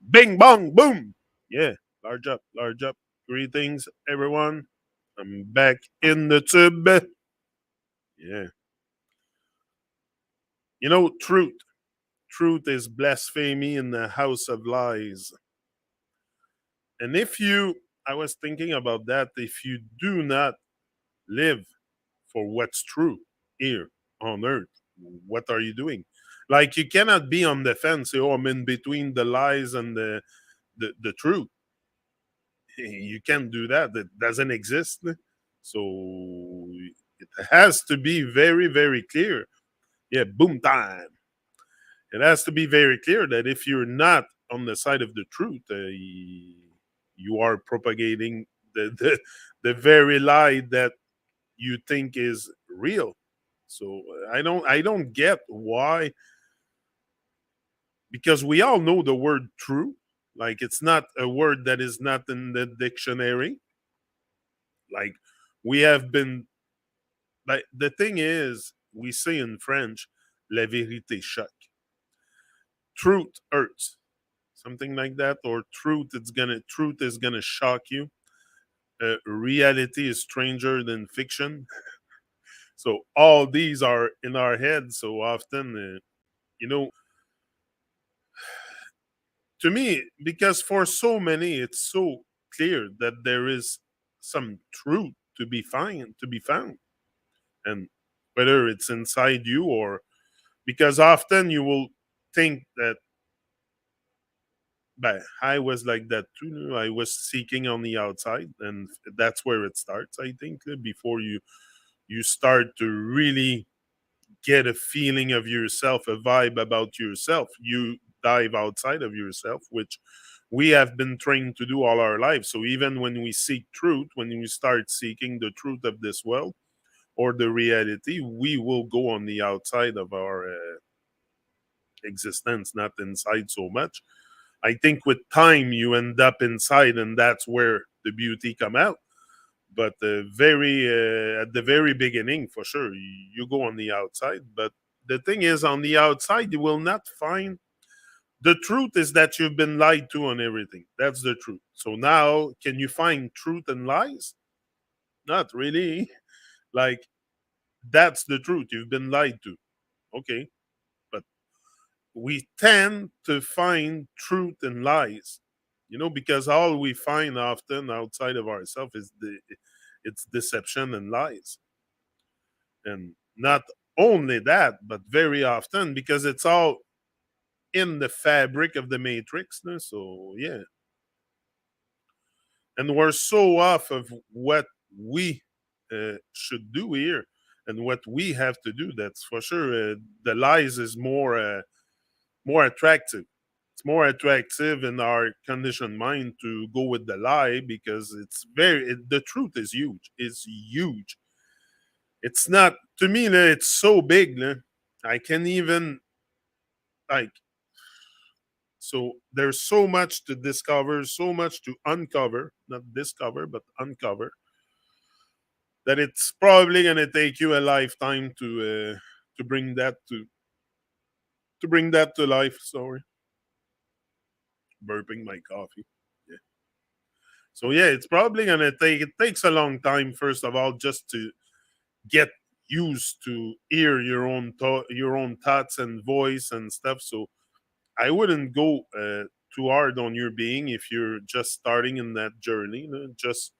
Bing bong boom. Yeah, large up, large up. Greetings, everyone. I'm back in the tube. Yeah, truth. Truth is blasphemy in the house of lies. And I was thinking about that, if you do not live for what's true here on earth, what are you doing? Like, you cannot be on the fence, say, oh, I'm in between the lies and the truth. You can't do that. It doesn't exist. So it has to be very, very clear. Yeah, boom time. It has to be very clear that if you're not on the side of the truth, you are propagating the very lie that you think is real. So I don't get why, because we all know the word true. Like, it's not a word that is not in the dictionary. Like, we have been, like, the thing is, we say in French, la vérité choque. Truth hurts, something like that, or truth is gonna shock you. Reality is stranger than fiction. So all these are in our head so often. You know, to me, because for so many, it's so clear that there is some truth to be found, and whether it's inside you, or because often you will think that, but I was like that too. I was seeking on the outside, and that's where it starts. I think before you start to really get a feeling of yourself, a vibe about yourself, you dive outside of yourself, which we have been trained to do all our lives. So even when we seek truth, when we start seeking the truth of this world or the reality, we will go on the outside of our existence, not inside so much. I think with time you end up inside, and that's where the beauty come out. But very at the very beginning, for sure, you go on the outside. But the thing is, on the outside, you will not find the truth. Is that you've been lied to on everything. That's the truth. So now, can you find truth and lies? Not really. Like, that's the truth. You've been lied to. Okay, but we tend to find truth and lies, because all we find often outside of ourselves is it's deception and lies. And not only that, but very often, because it's all in the fabric of the matrix. No? So yeah, and we're so off of what we should do here and what we have to do. That's for sure. The lies is more attractive. It's more attractive in our conditioned mind to go with the lie, because the truth is huge. It's huge. It's not, to me. It's so big. I can even, like, so there's so much to discover, so much to uncover, not discover, but uncover, that it's probably gonna take you a lifetime to bring that to life. Sorry, burping my coffee. Yeah. So yeah, it's probably gonna take. It takes a long time, first of all, just to get used to hear your own thoughts and voice and stuff. So I wouldn't go too hard on your being if you're just starting in that journey. Just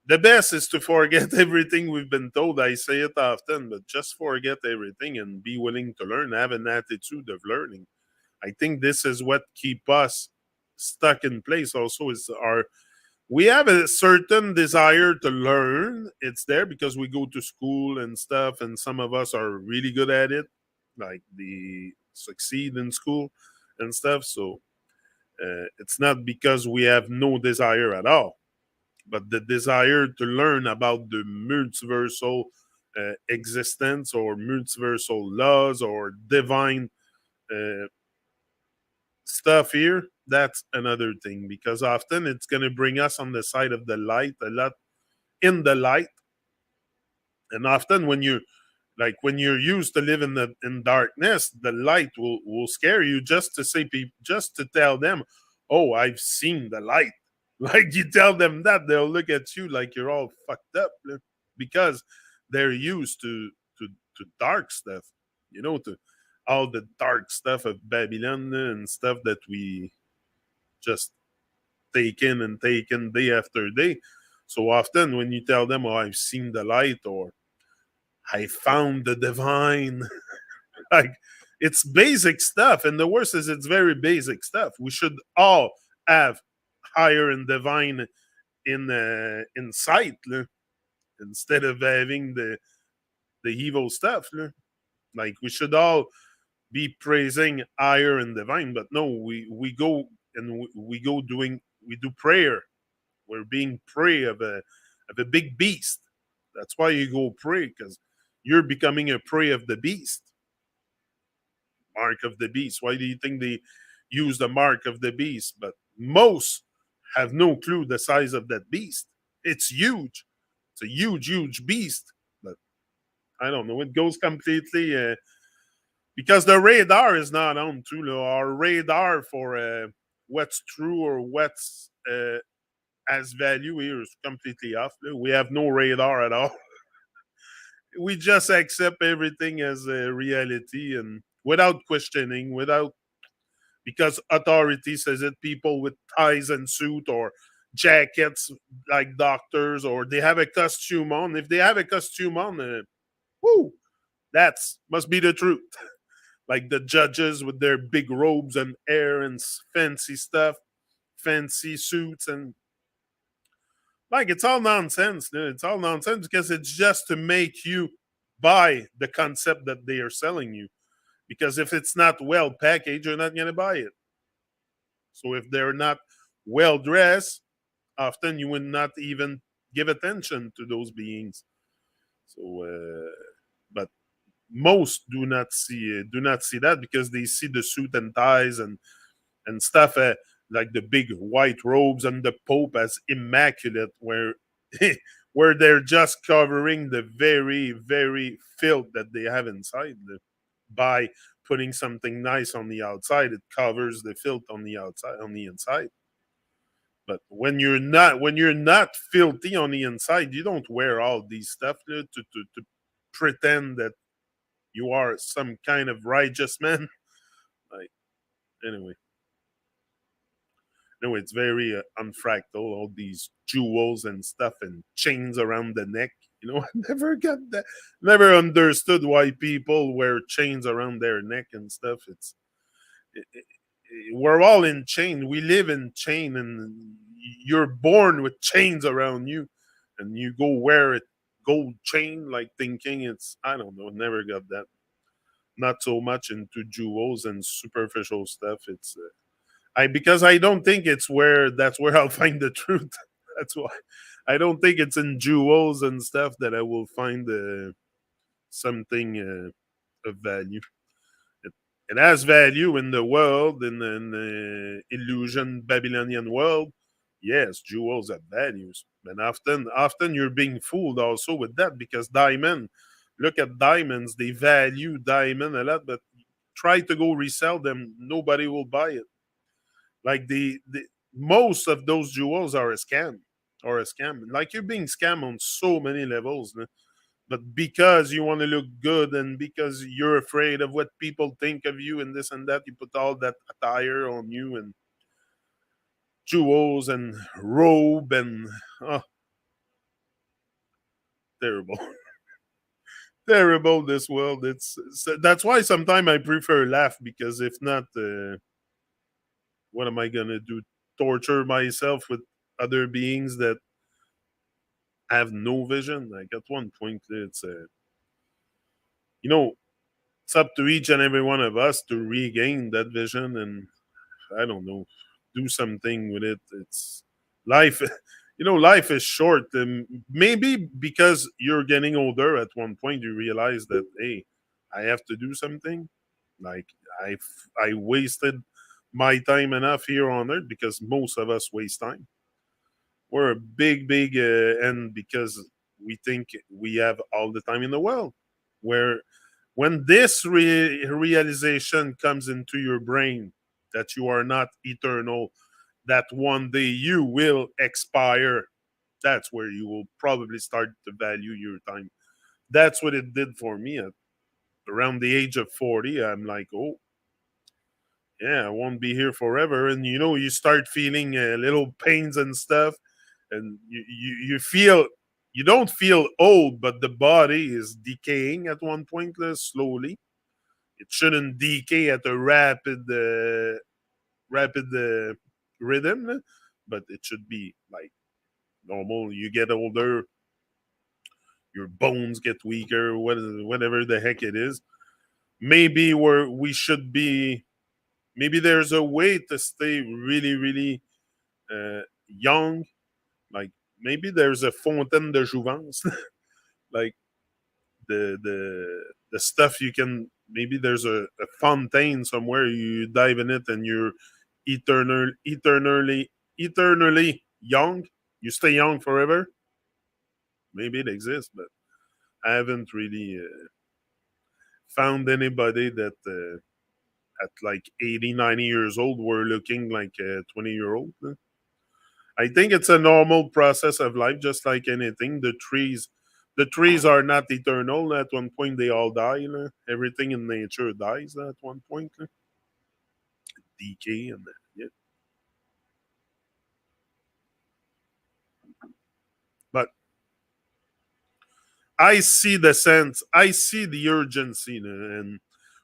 the best is to forget everything we've been told. I say it often, but just forget everything and be willing to learn. Have an attitude of learning. I think this is what keep us stuck in place. Also, is our we have a certain desire to learn. It's there because we go to school and stuff, and some of us are really good at it, like the succeed in school and stuff. So it's not because we have no desire at all, but the desire to learn about the multiversal existence, or multiversal laws, or divine uh, stuff here. That's another thing, because often it's going to bring us on the side of the light, a lot in the light. And often when you, Like when you're used to live in darkness, the light will scare you just to say just to tell them, "Oh, I've seen the light." Like you tell them that, they'll look at you like you're all fucked up because they're used to dark stuff, to all the dark stuff of Babylon and stuff that we just take in day after day. So often when you tell them, "Oh, I've seen the light," or "I found the divine," like it's basic stuff. And the worst is it's very basic stuff. We should all have higher and divine in sight, instead of having the evil stuff. Like we should all be praising higher and divine, but no, we go and we go doing we do prayer. We're being prey of a big beast. That's why you go pray, because you're becoming a prey of the beast. Mark of the beast. Why do you think they use the mark of the beast? But most have no clue the size of that beast. It's huge. It's a huge, huge beast. But I don't know. It goes completely because the radar is not on too low. Our radar for what's true or what's as value here is completely off. We have no radar at all. We just accept everything as a reality and without questioning, without because authority says it. People with ties and suit or jackets like doctors, or they have a costume on. If they have a costume on, whoo, that's must be the truth. Like the judges with their big robes and hair and fancy stuff, fancy suits, and like it's all nonsense. It's all nonsense because it's just to make you buy the concept that they are selling you. Because if it's not well packaged, you're not going to buy it. So if they're not well dressed, often you would not even give attention to those beings. So, but most do not see that because they see the suit and ties and stuff like the big white robes and the Pope as immaculate, where where they're just covering the very very filth that they have inside. By putting something nice on the outside, it covers the filth on the outside on the inside. But when you're not filthy on the inside, you don't wear all these stuff to pretend that you are some kind of righteous man. Like anyway, no, it's very unfractal. All these jewels and stuff and chains around the neck. I never got that. Never understood why people wear chains around their neck and stuff. We're all in chain. We live in chain, and you're born with chains around you, and you go wear a gold chain, like thinking it's I don't know. Never got that. Not so much into jewels and superficial stuff. It's I because I don't think that's where I'll find the truth. That's why I don't think it's in jewels and stuff that I will find something of value. It, it has value in the world, in the illusion Babylonian world. Yes, jewels have values, and often you're being fooled also with that because diamond. Look at diamonds; they value diamond a lot, but try to go resell them, nobody will buy it. Like the most of those jewels are a scam or a scam. Like you're being scammed on so many levels. But because you want to look good and because you're afraid of what people think of you and this and that, you put all that attire on you and jewels and robe and oh, terrible, terrible. This world. That's why sometimes I prefer laugh because if not, what am I gonna do? Torture myself with other beings that have no vision. Like at one point, you know, it's up to each and every one of us to regain that vision and I don't know, do something with it. It's life. Life is short. And maybe because you're getting older, at one point you realize that hey, I have to do something. Like I, I wasted my time enough here on earth because most of us waste time. We're a big, big, and because we think we have all the time in the world. where when this realization comes into your brain that you are not eternal, that one day you will expire, that's where you will probably start to value your time. That's what it did for me at around the age of 40. I'm like, oh, yeah, I won't be here forever. And you start feeling little pains and stuff, and you feel, you don't feel old, but the body is decaying at one point, slowly. It shouldn't decay at a rapid rhythm, but it should be like normal. You get older, your bones get weaker, whatever the heck it is. Maybe where we should be, maybe there's a way to stay really, really young. Like maybe there's a fontaine de jouvence, like the stuff you can. Maybe there's a fontaine somewhere. You dive in it, and you're eternally young. You stay young forever. Maybe it exists, but I haven't really found anybody that at like 80, 90 years old were looking like a 20-year old. I think it's a normal process of life, just like anything. The trees are not eternal. At one point, they all die. Everything in nature dies at one point. Decay and yeah. But I see the sense. I see the urgency, and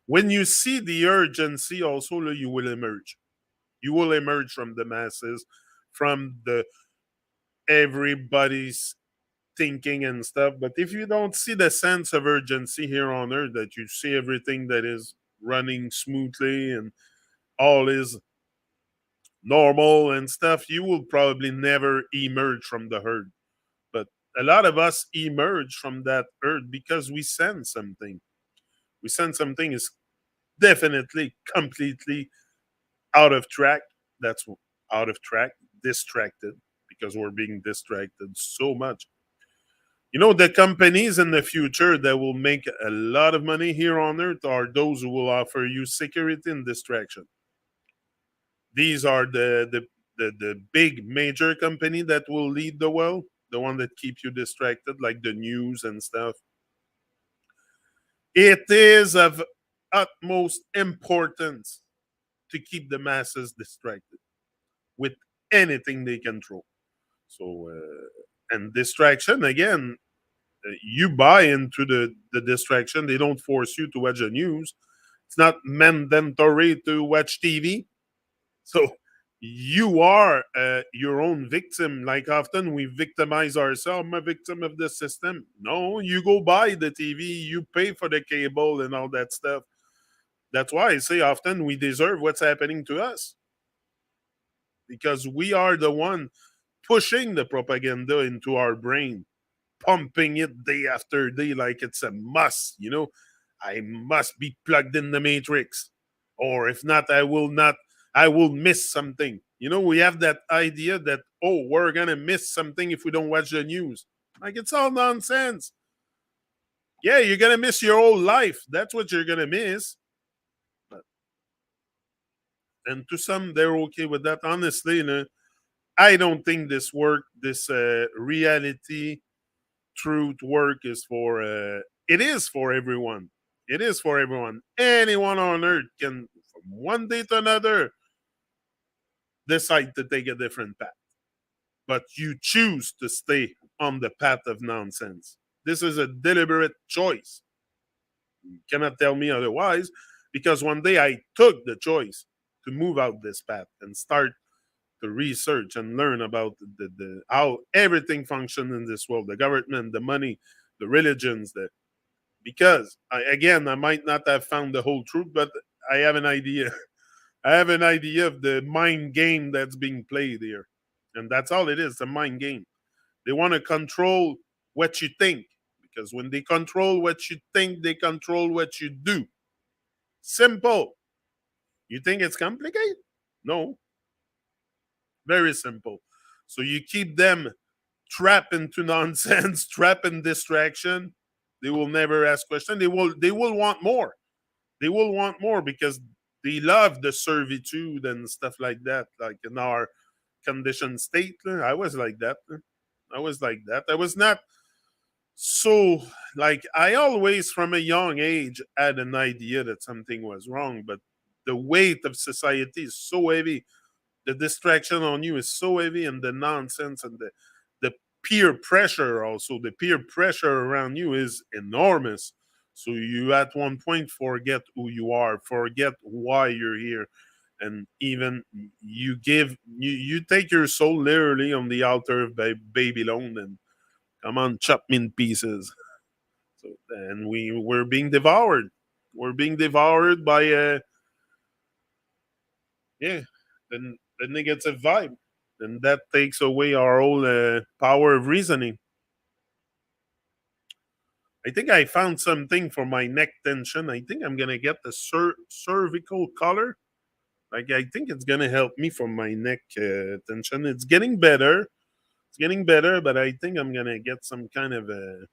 when you see the urgency, also you will emerge. You will emerge from the masses, from the everybody's thinking and stuff. But if you don't see the sense of urgency here on earth, that you see everything that is running smoothly and all is normal and stuff, you will probably never emerge from the herd. But a lot of us emerge from that herd because we sense something. We sense something is definitely completely out of track. That's out of track, distracted, because we're being distracted so much. The companies in the future that will make a lot of money here on earth are those who will offer you security and distraction. These are the big major company that will lead the world, the one that keep you distracted, like the news and stuff. It is of utmost importance to keep the masses distracted with anything they control. So, and distraction again, you buy into the distraction. They don't force you to watch the news. It's not mandatory to watch TV. So you are your own victim. Like often we victimize ourselves. I'm a victim of the system. No, you go buy the TV, you pay for the cable and all that stuff. That's why I say often we deserve what's happening to us, because we are the one pushing the propaganda into our brain, pumping it day after day like it's a must. I must be plugged in the matrix, or if not, I will not. I will miss something. We have that idea that, oh, we're gonna miss something if we don't watch the news. Like, it's all nonsense. Yeah, you're gonna miss your whole life. That's what you're gonna miss. But, and to some, they're okay with that. Honestly, I don't think this reality truth work is for it is for everyone. It is for everyone. Anyone on earth can, from one day to another, decide to take a different path. But you choose to stay on the path of nonsense. This is a deliberate choice. You cannot tell me otherwise, because one day I took the choice to move out this path and start to research and learn about the how everything functions in this world, the government, the money, the religions, because again, I might not have found the whole truth, but I have an idea. I have an idea of the mind game that's being played here. And that's all it is, a mind game. They want to control what you think, because when they control what you think, they control what you do. Simple. You think it's complicated? No, very simple. So you keep them trapped into nonsense, trapped in distraction. They will never ask questions. They will want more. They will want more because they love the servitude and stuff like that. Like in our conditioned state, I was like that. I was like that. I was not so like I always from a young age had an idea that something was wrong, but the weight of society is so heavy, the distraction on you is so heavy, and the nonsense and the peer pressure, also the peer pressure around you is enormous. So you at one point forget who you are, forget why you're here, and even you take your soul literally on the altar of Babylon, and come on, chop me in pieces. So and we're being devoured. We're being devoured by yeah, the negative vibe, and that takes away our whole power of reasoning. I think I found something for my neck tension. I think I'm gonna get the cervical color. Like I think it's gonna help me for my neck tension. It's getting better. It's getting better, but I think I'm gonna get some kind of a.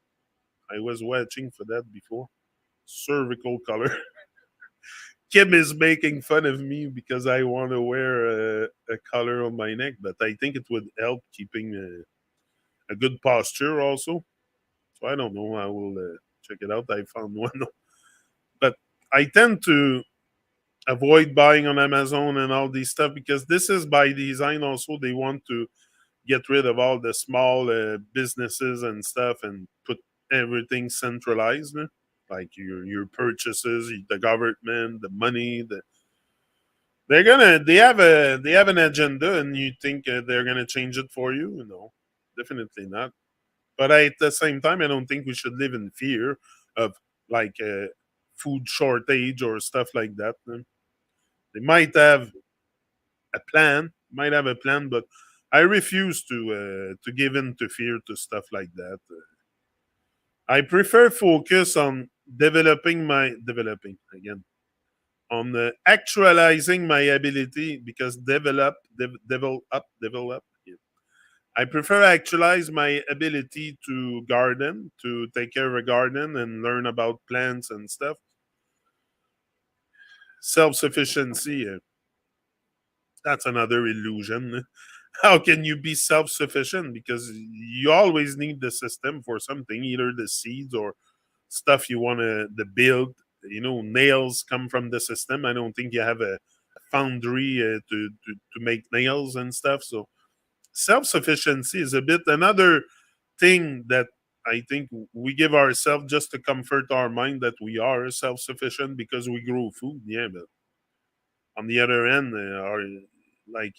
I was watching for that before. Cervical color. Kim is making fun of me because I want to wear a collar on my neck, but I think it would help keeping a good posture also. So I don't know. I will check it out. I found one, but I tend to avoid buying on Amazon and all these stuff because this is by design. Also, they want to get rid of all the small businesses and stuff and put everything centralized. Like your purchases, the government, the money, they have an agenda, and you think they're gonna change it for you? No, definitely not. But at the same time, I don't think we should live in fear of like food shortage or stuff like that. They might have a plan, but I refuse to give in to fear to stuff like that. I prefer focus on developing again on actualizing my ability because develop. Yeah. I prefer actualize my ability to garden, to take care of a garden and learn about plants and stuff. Self sufficiency, that's another illusion. How can you be self sufficient? Because you always need the system for something, either the seeds or stuff you want to build. Nails come from the system. I don't think you have a foundry to make nails and stuff. So self sufficiency is a bit another thing that I think we give ourselves just to comfort our mind that we are self sufficient because we grow food. Yeah, but on the other end, like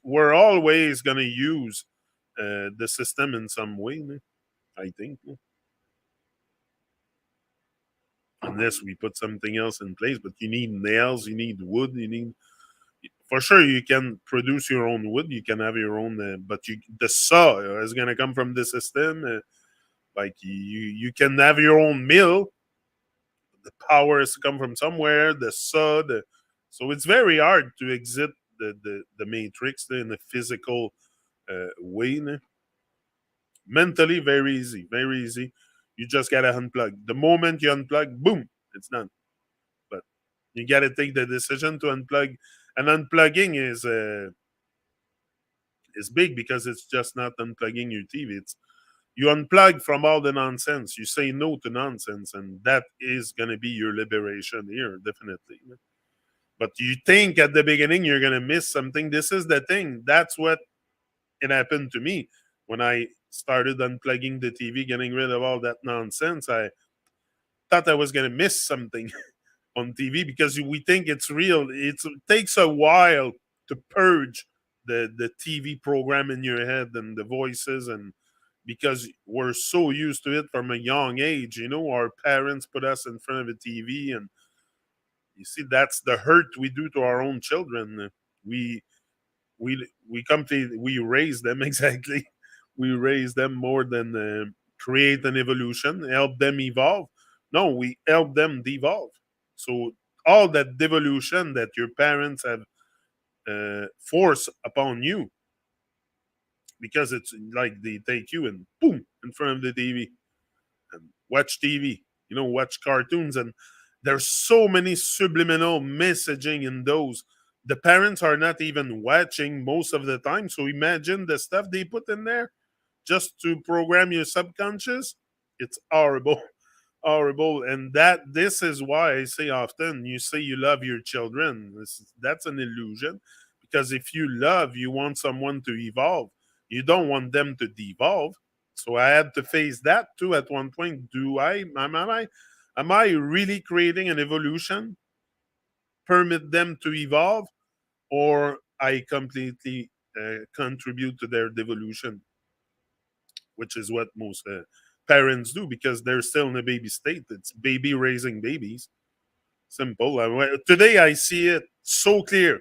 we're always gonna use the system in some way. I think unless we put something else in place, but you need nails, you need wood, you need for sure you can produce your own wood, you can have your own but the saw is going to come from the system, like you can have your own mill, the power has to come from somewhere, the saw so it's very hard to exit the matrix in a physical way. Mentally very easy, very easy. You just gotta unplug. The moment you unplug, boom, it's done. But you gotta take the decision to unplug, and unplugging is big because it's just not unplugging your TV. It's you unplug from all the nonsense. You say no to nonsense, and that is going to be your liberation here, definitely. But you think at the beginning you're going to miss something. This is the thing. That's what it happened to me when I started unplugging the TV, getting rid of all that nonsense. I thought I was going to miss something on TV because we think it's real. It takes a while to purge the TV program in your head and the voices, and because we're so used to it from a young age, our parents put us in front of a TV, and you see that's the hurt we do to our own children. We we raise them exactly. We raise them more than create an evolution, help them evolve. No, we help them devolve. So all that devolution that your parents have forced upon you, because it's like they take you and boom in front of the TV. watch TV, watch cartoons, and there's so many subliminal messaging in those. The parents are not even watching most of the time, so imagine the stuff they put in there just to program your subconscious. It's horrible. Horrible. And this is why I say often, you say you love your children. That's an illusion, because if you love, you want someone to evolve. You don't want them to devolve. So I had to face that too at one point. Do I am I really creating an evolution, permit them to evolve, or I completely contribute to their devolution, which is what most parents do, because they're still in a baby state. It's baby raising babies. Simple. Today I see it so clear,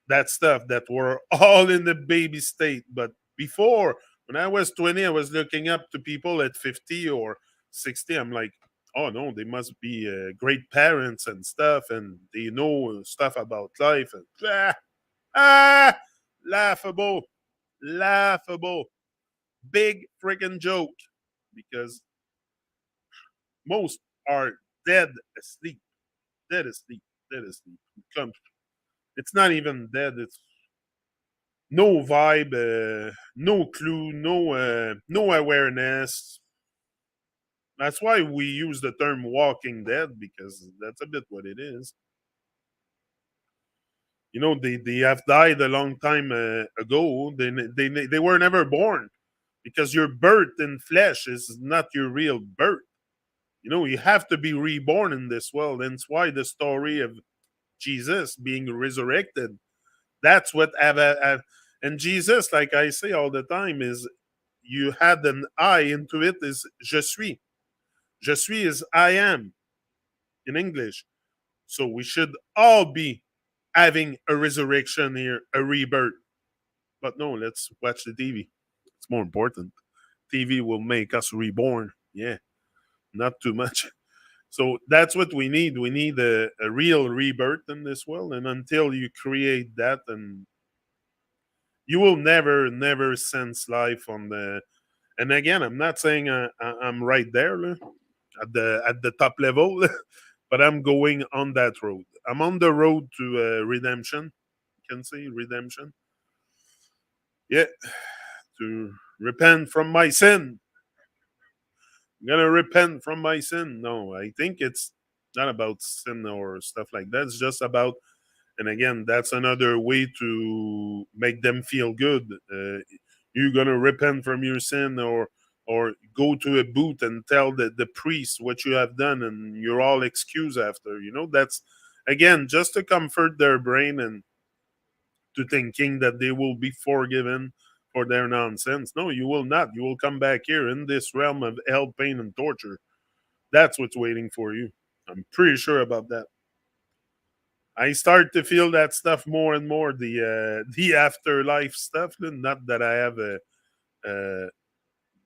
that stuff that we're all in the baby state. But before, when I was 20, I was looking up to people at 50 or 60. I'm like, oh no, they must be great parents and stuff, and they know stuff about life. And ah, laughable, laughable, big freaking joke, because most are dead asleep, dead asleep, dead asleep. Come, it's not even dead. It's no vibe, no clue, no awareness. That's why we use the term "walking dead," because that's a bit what it is. They have died a long time ago. They were never born, because your birth in flesh is not your real birth. You have to be reborn in this world. And it's why the story of Jesus being resurrected, that's what and Jesus, like I say all the time, is you had an I into it, is je suis. Je suis is I am in English. So we should all be having a resurrection here, a rebirth. But no, let's watch the TV. It's more important. TV will make us reborn. Yeah, not too much. So that's what we need. We need a real rebirth in this world. And until you create that, and you will never, never sense life on the. And again, I'm not saying I'm right there at the top level, but I'm going on that road. I'm on the road to redemption. You can say redemption. Yeah, to repent from my sin. I'm gonna repent from my sin. No, I think it's not about sin or stuff like that. It's just about, and again, that's another way to make them feel good. You're gonna repent from your sin, or go to a booth and tell the priest what you have done, and you're all excused after. That's again just to comfort their brain, and to thinking that they will be forgiven for their nonsense. No, you will not. You will come back here in this realm of hell, pain, and torture. That's what's waiting for you. I'm pretty sure about that. I start to feel that stuff more and more, the afterlife stuff. Not that I have a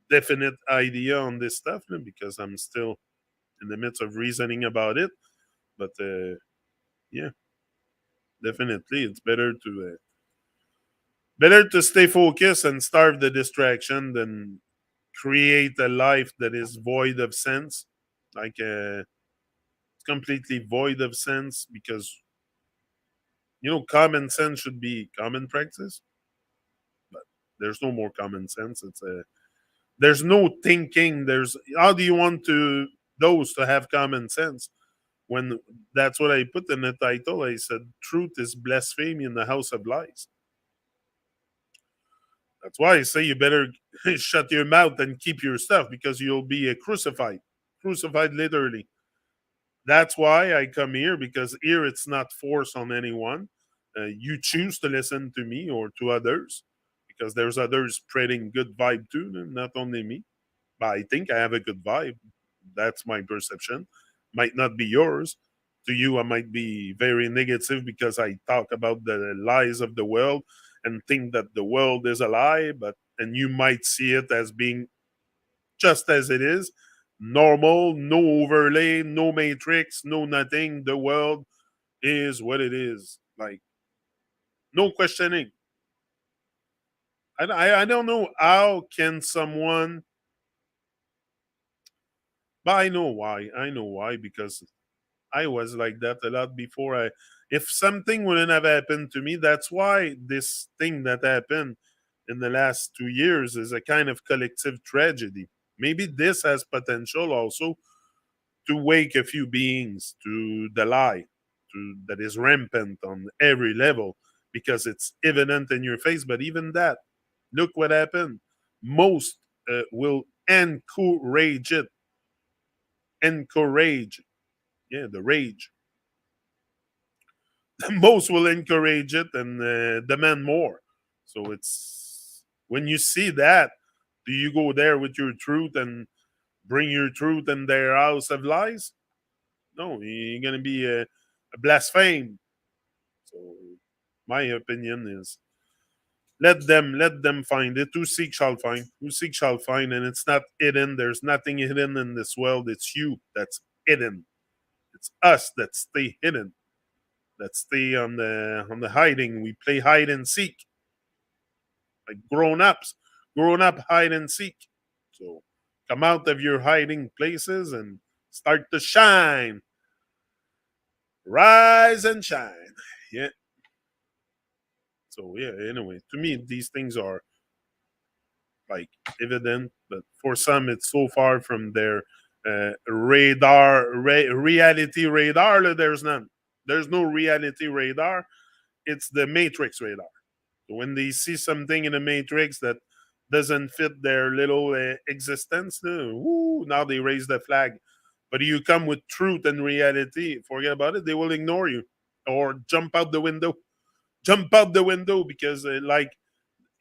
definite idea on this stuff, because I'm still in the midst of reasoning about it. But yeah, definitely, it's better to stay focused and starve the distraction than create a life that is void of sense, like completely void of sense, because common sense should be common practice, but there's no more common sense. There's no thinking. There's How do you want to those to have common sense when that's what I put in the title? I said truth is blasphemy in the house of lies. That's why I say you better shut your mouth and keep your stuff, because you'll be crucified literally. That's why I come here, because here it's not forced on anyone. You choose to listen to me or to others, because there's others spreading good vibe too, not only me. But I think I have a good vibe. That's my perception. Might not be yours. To you, I might be very negative because I talk about the lies of the world and think that the world is a lie. And you might see it as being just as it is, normal, no overlay, no matrix, no nothing. The world is what it is. Like, no questioning. I don't know how can someone But I know why. I know why because I was like that a lot before. If something wouldn't have happened to me, that's why this thing that happened in the last 2 years is a kind of collective tragedy. Maybe this has potential also to wake a few beings to the lie that is rampant on every level because it's evident in your face. But even that, look what happened. Most will encourage it, encourage, yeah, the rage. Most will encourage it and demand more. So it's when you see that, do you go there with your truth and bring your truth in their house of lies? No, you're gonna be a blaspheme. So my opinion is let them find it. Who seek shall find. Who seek shall find, and it's not hidden. There's nothing hidden in this world. It's you that's hidden. It's us that stay hidden. That stay on the hiding. We play hide and seek like grown-ups. Grown up hide and seek. So come out of your hiding places and start to shine. Rise and shine. Yeah. So yeah, anyway, to me these things are like evident, but for some it's so far from their reality radar. There's none. There's no reality radar. It's the matrix radar. So when they see something in the matrix that doesn't fit their little existence, woo, now they raise the flag. But you come with truth and reality, forget about it. They will ignore you or jump out the window. Jump out the window because, like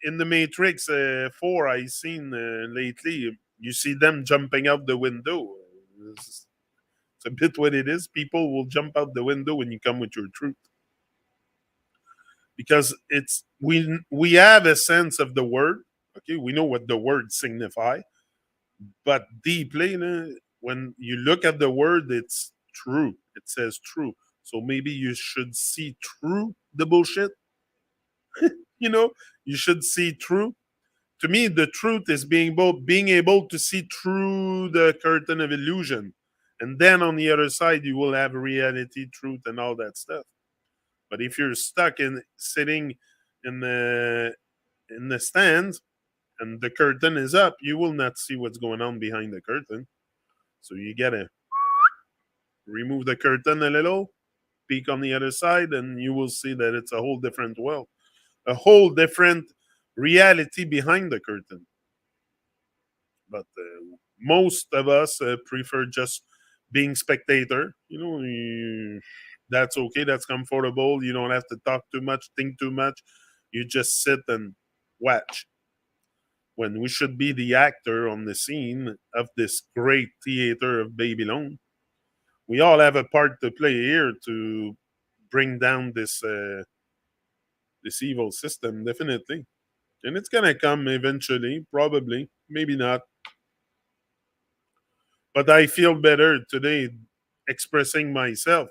in the Matrix 4, I seen lately, you see them jumping out the window. It's, it's a bit what it is. People will jump out the window when you come with your truth because it's we have a sense of the word. Okay, we know what the word signify, but deeply, when you look at the word, it's true. It says true. So maybe you should see through the bullshit. You know, you should see through. To me, the truth is being able to see through the curtain of illusion, and then on the other side, you will have reality, truth, and all that stuff. But if you're stuck in sitting in the stands and the curtain is up, you will not see what's going on behind the curtain. So you gotta remove the curtain a little, peek on the other side, and you will see that it's a whole different world, a whole different reality behind the curtain. But most of us prefer just being spectator. That's okay. That's comfortable. You don't have to talk too much, think too much. You just sit and watch. When we should be the actor on the scene of this great theater of Babylon, we all have a part to play here to bring down this evil system. Definitely, and it's gonna come eventually. Probably, maybe not. But I feel better today expressing myself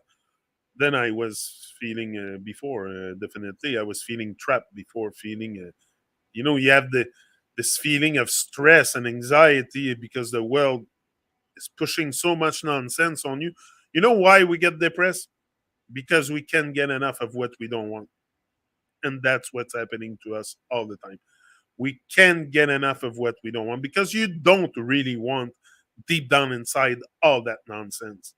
than I was feeling before. Definitely, I was feeling trapped before. Feeling, you have this feeling of stress and anxiety because the world is pushing so much nonsense on you. You know why we get depressed? Because we can't get enough of what we don't want, and that's what's happening to us all the time. We can't get enough of what we don't want because you don't really want deep down inside all that nonsense.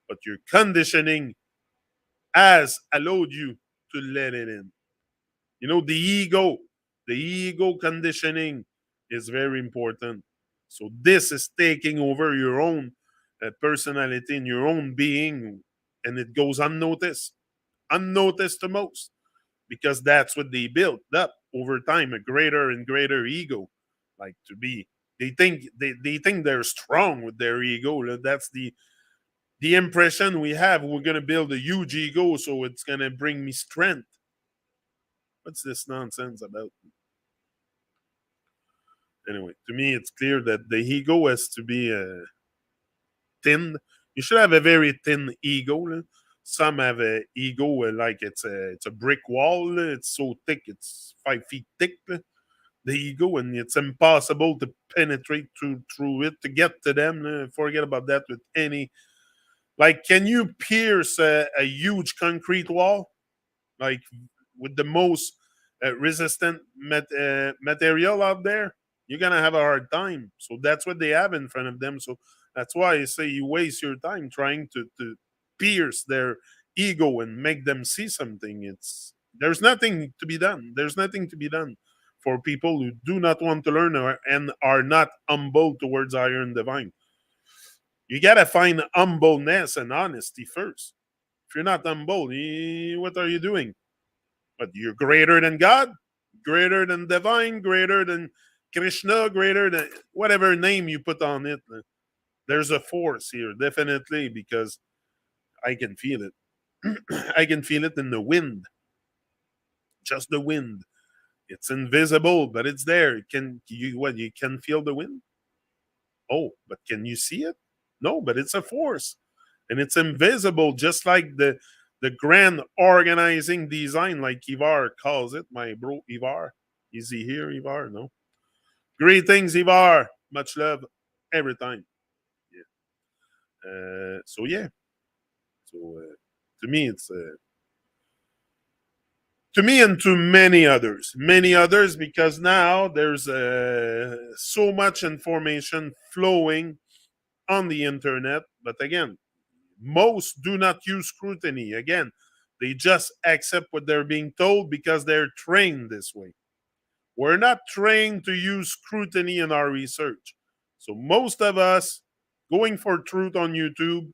But your conditioning has allowed you to let it in. The ego conditioning is very important. So this is taking over your own personality and your own being, and it goes unnoticed to most because that's what they built up over time, a greater and greater ego, like to be. They think they're strong with their ego. That's the impression we have. We're gonna build a huge ego, so it's gonna bring me strength. What's this nonsense about? Anyway, to me, it's clear that the ego has to be thin. You should have a very thin ego. Some have a ego like it's a brick wall. It's so thick, it's 5 feet thick. the ego, and it's impossible to penetrate through it to get to them. Forget about that with any. Like, can you pierce a huge concrete wall? Like, with the most resistant material out there, you're gonna have a hard time. So that's what they have in front of them. So that's why I say you waste your time trying to pierce their ego and make them see something. It's There's nothing to be done. There's nothing to be done for people who do not want to learn and are not humble towards higher and divine. You gotta find humbleness and honesty first. If you're not humble, what are you doing? But you're greater than God, greater than divine, greater than Krishna, greater than whatever name you put on it. There's a force here, definitely, because I can feel it. I can feel it in the wind, just the wind. It's invisible, but it's there. You can feel the wind? Oh, but can you see it? No, but it's a force. And it's invisible, just like the grand organizing design, like Ivar calls it, my bro Ivar. Is he here, Ivar? No. Greetings, Ivar. Much love every time. Yeah. So yeah. So to me, it's to me and to many others, because now there's so much information flowing on the internet. But again, most do not use scrutiny. Again, they just accept what they're being told because they're trained this way. We're not trained to use scrutiny in our research. So most of us going for truth on YouTube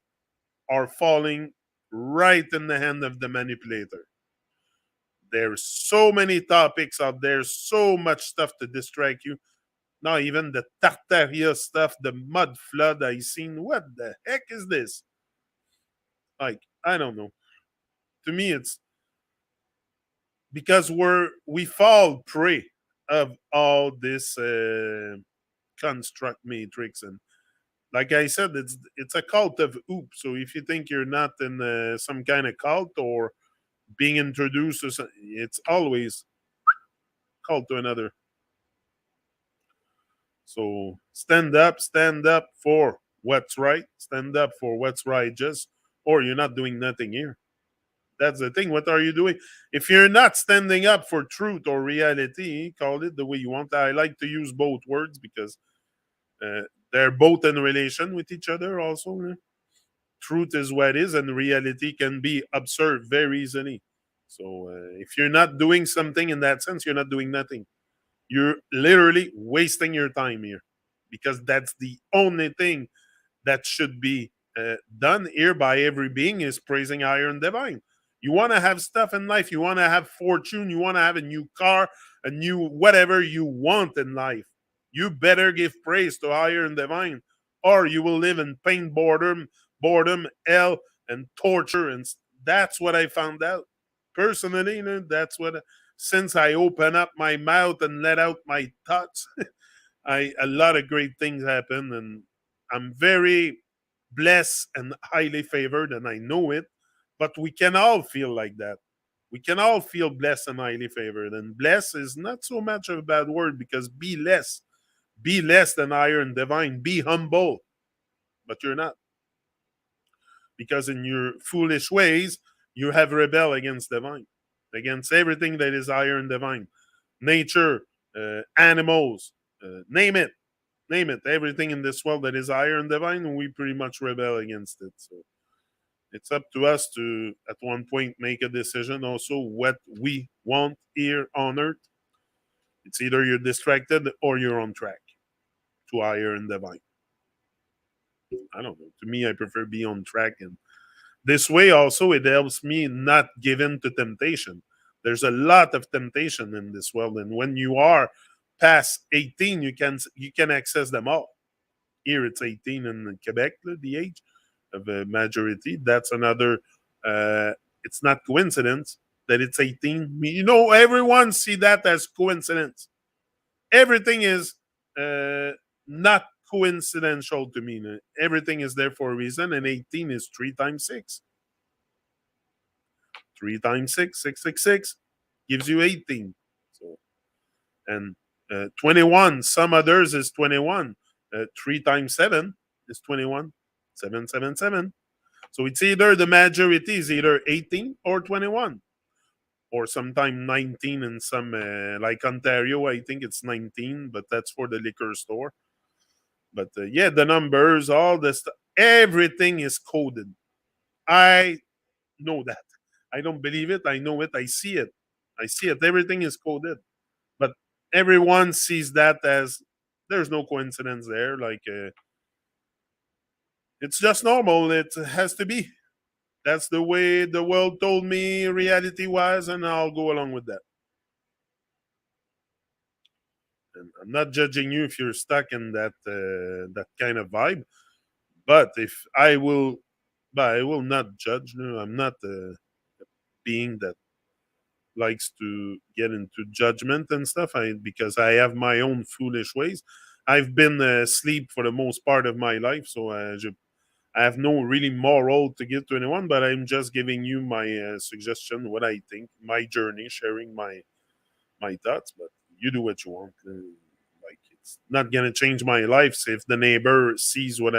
are falling right in the hand of the manipulator. There's so many topics out there, so much stuff to distract you. Now, even the Tartaria stuff, the mud flood I seen, what the heck is this? Like, I don't know. To me, it's because we fall prey of all this construct matrix, and like I said, it's a cult of oop. So if you think you're not in some kind of cult or being introduced to it's always cult to another. So stand up for what's right, stand up for what's righteous, or you're not doing nothing here. That's the thing. What are you doing? If you're not standing up for truth or reality, call it the way you want. I like to use both words because uh, they're both in relation with each other also. Truth is what is, and reality can be observed very easily. So if you're not doing something in that sense, you're not doing nothing. You're literally wasting your time here, because that's the only thing that should be done here by every being is praising higher and divine. You want to have stuff in life, you want to have fortune, you want to have a new car, a new whatever you want in life. You better give praise to higher and divine, or you will live in pain, boredom, hell, and torture. And that's what I found out personally. That's what, since I open up my mouth and let out my thoughts, I a lot of great things happen, and I'm very blessed and highly favored, and I know it. But we can all feel like that. We can all feel blessed and highly favored. And blessed is not so much of a bad word, because be less than higher and divine, be humble, but you're not, because in your foolish ways you have rebelled against divine, against everything that is higher and divine, nature, animals, name it, everything in this world that is higher and divine, we pretty much rebel against it. So it's up to us to at one point make a decision also what we want here on earth. It's either you're distracted or you're on track to higher and divine. I don't know, to me I prefer be on track, and this way also it helps me not give in to temptation. There's a lot of temptation in this world, and when you are past 18 you can access them all. Here it's 18 in Quebec, the age of majority. That's another. Uh, it's not coincidence that it's 18. Everyone see that as coincidence. Everything is not coincidental to me. Everything is there for a reason, and 18 is 3 times 6. 3 times 6, 666 gives you 18. So, and 21. Some others is 21. 3 times 7 is 21. 777. So it's either the majority is either 18 or 21, or sometime 19 in some, like Ontario, I think it's 19, but that's for the liquor store. But yeah, the numbers, all this, everything is coded. I know that. I don't believe it. I know it. I see it. I see it. Everything is coded. But everyone sees that as there's no coincidence there. Like, it's just normal. It has to be. That's the way the world told me reality was, and I'll go along with that. And I'm not judging you if you're stuck in that kind of vibe. But if I will, but I will not judge. No, I'm not a being that likes to get into judgment and stuff. Because I have my own foolish ways. I've been asleep for the most part of my life, so I have no really moral to give to anyone. But I'm just giving you my suggestion, what I think, my journey, sharing my thoughts. But you do what you want. Like, it's not gonna change my life. So if the neighbor sees what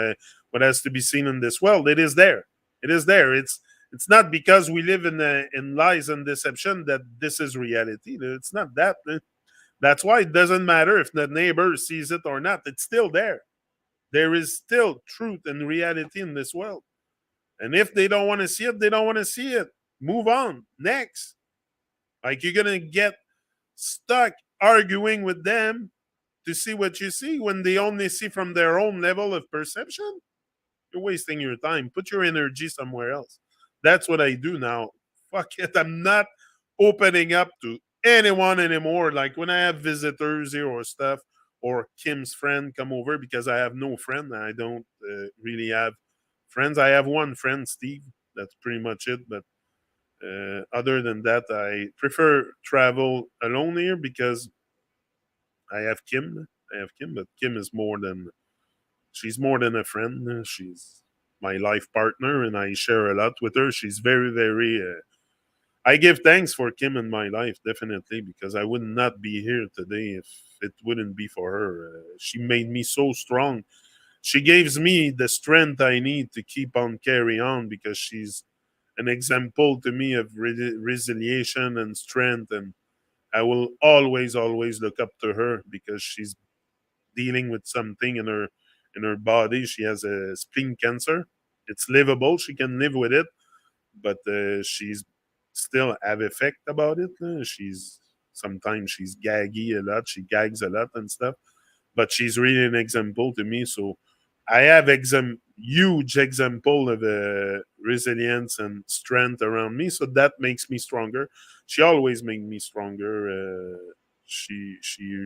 has to be seen in this world, it is there. It is there. It's not because we live in lies and deception that this is reality. It's not that. That's why it doesn't matter if the neighbor sees it or not. It's still there. There is still truth and reality in this world. And if they don't want to see it, they don't want to see it. Move on. Next. Like, you're gonna get stuck arguing with them to see what you see when they only see from their own level of perception. You're wasting your time. Put your energy somewhere else. That's what I do now. Fuck it. I'm not opening up to anyone anymore. Like, when I have visitors here or stuff, or Kim's friend come over, because I have no friend. I don't really have friends. I have one friend, Steve. That's pretty much it. But other than that, I prefer travel alone here because I have Kim. I have Kim, but Kim is more than she's more than a friend. She's my life partner, and I share a lot with her. She's very, very. I give thanks for Kim in my life, definitely, because I would not be here today if it wouldn't be for her. She made me so strong. She gives me the strength I need to keep on carry on, because she's an example to me of resilience and strength. And I will always, always look up to her, because she's dealing with something in her body. She has a spleen cancer. It's livable. She can live with it, but she's still have effect about it. She's sometimes she's gaggy a lot. She gags a lot and stuff. But she's really an example to me. So I have huge example of resilience and strength around me. So that makes me stronger. She always makes me stronger. She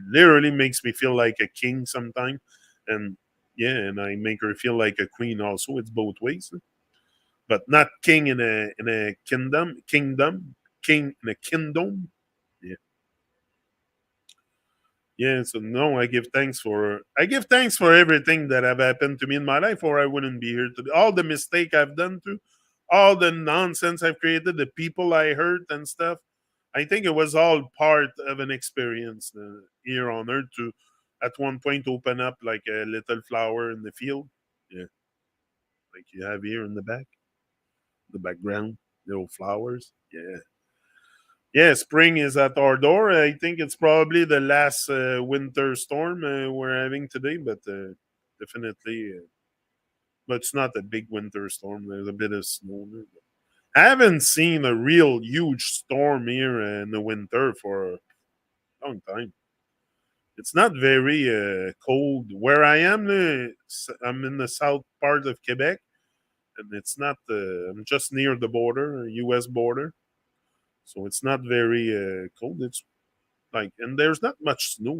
literally makes me feel like a king sometimes, and yeah, and I make her feel like a queen also. It's both ways, but not king in a kingdom, king in a kingdom. Yeah. Yeah, so no, I give thanks for everything that have happened to me in my life, or I wouldn't be here today. All the mistake I've done to, all the nonsense I've created, the people I hurt and stuff. I think it was all part of an experience here on earth to, at one point, open up like a little flower in the field. Yeah, like you have here in the back, the background, little flowers. Yeah, yeah, spring is at our door. I think it's probably the last winter storm we're having today, but definitely, but it's not a big winter storm. There's a bit of snow there. I haven't seen a real huge storm here in the winter for a long time. It's not very cold where I am. I'm in the south part of Quebec, and it's not. I'm just near the border, U.S. border, so it's not very cold. It's like, and there's not much snow.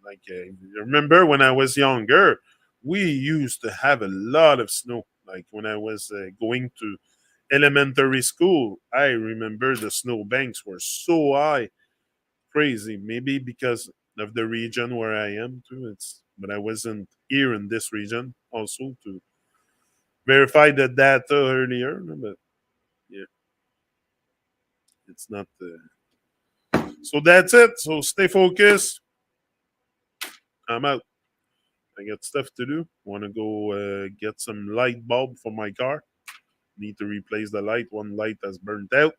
Like, I remember when I was younger, we used to have a lot of snow. Like, when I was going to elementary school, I remember the snow banks were so high, crazy. Maybe because of the region where I am too. But I wasn't here in this region also to verify the data earlier. But yeah, it's not. So that's it. So stay focused. I'm out. I got stuff to do. Want to go get some light bulb for my car. Need to replace the light. One light has burnt out.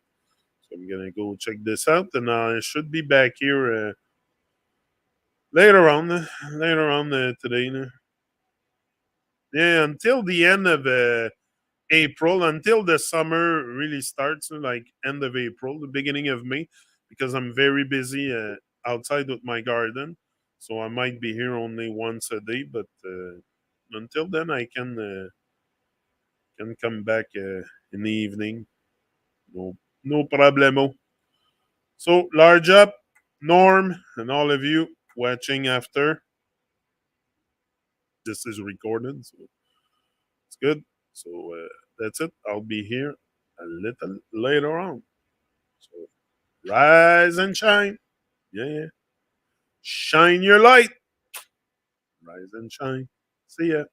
So I'm gonna go check this out, and I should be back here later on. Later on today. Yeah, until the end of April, until the summer really starts, like end of April, the beginning of May, because I'm very busy outside with my garden. So I might be here only once a day, but until then, I can come back in the evening. No, no problemo. So large up, Norm, and all of you watching after. This is recorded, so it's good. So that's it. I'll be here a little later on. So rise and shine. Yeah, yeah. Shine your light. Rise and shine. See ya.